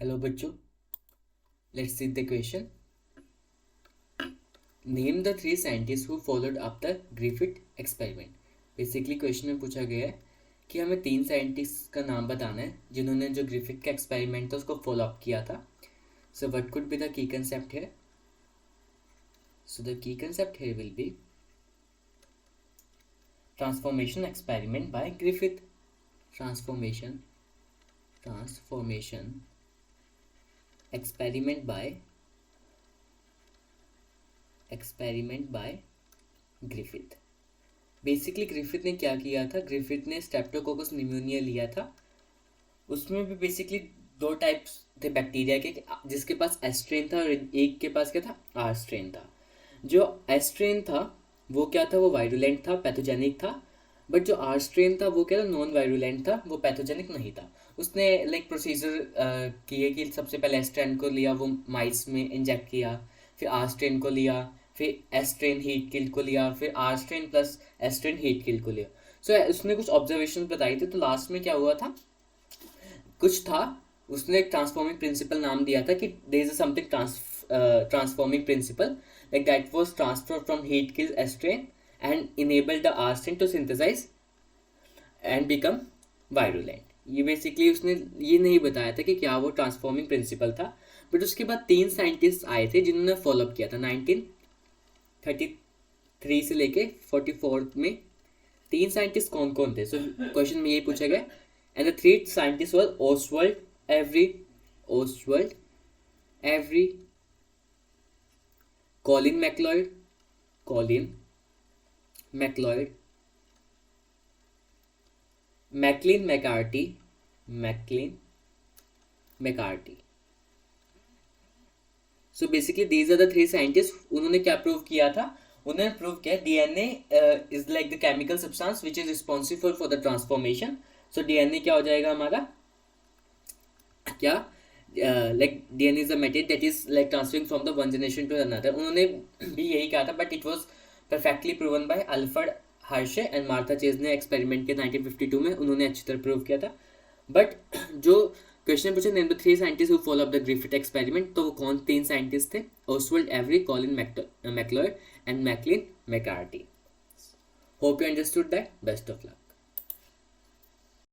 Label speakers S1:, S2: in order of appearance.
S1: Hello बच्चों, let's see the question. Name the three scientists who followed up the Griffith experiment. Basically question में पूछा गया है कि हमें तीन साइंटिस्ट का नाम बताना है जिन्होंने जो ग्रिफिथ का एक्सपेरिमेंट था उसको फॉलो अप किया था. So what could be the key concept here? So the key concept here will be transformation experiment by Griffith. Transformation experiment by Griffith. Basically Griffith ने क्या किया था, ग्रिफिथ ने स्ट्रेप्टोकोकस निमोनिया लिया था. उसमें भी बेसिकली दो टाइप्स थे बैक्टीरिया के, जिसके पास एस स्ट्रेन था और एक के पास क्या था, आर स्ट्रेन था. जो एस स्ट्रेन था वो क्या था, वो वायरुलेंट था, पैथोजेनिक था. बट जो आर स्ट्रेन था वो क्या था, नॉन वायरुलेंट था, वो पैथोजेनिक नहीं था. उसने प्रोसीजर किए कि सबसे पहले एस स्ट्रेन को लिया, वो माइस में इंजेक्ट किया, फिर आर स्ट्रेन को लिया, फिर एस स्ट्रेन हीट किल्ड को लिया, फिर R strain plus S strain heat killed को लिया. सो उसने कुछ ऑब्जर्वेशन बताई थी. तो लास्ट में क्या हुआ था, कुछ था, उसने एक ट्रांसफॉर्मिंग प्रिंसिपल नाम दिया था कि there is something transforming principle like that was transfer from heat killed S strain and enabled the R strain to synthesise and become virulent. ये बेसिकली उसने ये नहीं बताया था कि क्या वो ट्रांसफॉर्मिंग प्रिंसिपल था. बट उसके बाद तीन साइंटिस्ट आए थे जिन्होंने फॉलोअप किया था 1933 से लेके 44 में. तीन साइंटिस्ट कौन कौन थे? सो क्वेश्चन में यही पूछा गया. And the three scientist were Oswald Avery, Colin MacLeod, Maclyn McCarty. So basically these are the three scientist. उन्होंने क्या प्रूव किया था? उन्होंने प्रूव किया DNA is like the chemical substance which is responsible for the transformation. So DNA क्या हो जाएगा हमारा, क्या like DNA is the method that is like transferring from the one generation to another. उन्होंने भी यही कहा था, but it was perfectly proven by Alfred Hershey and Martha chase ने एक्सपेरिमेंट के 1952 में. उन्होंने अच्छी तरह प्रूव किया था. बट जो क्वेश्चन पूछा, name the three scientist who follow up the Griffith experiment, तो वो कौन तीन साइंटिस्ट थे? Oswald Avery, Colin MacLeod and McLean McCarthy. Hope you understood that. Best of luck.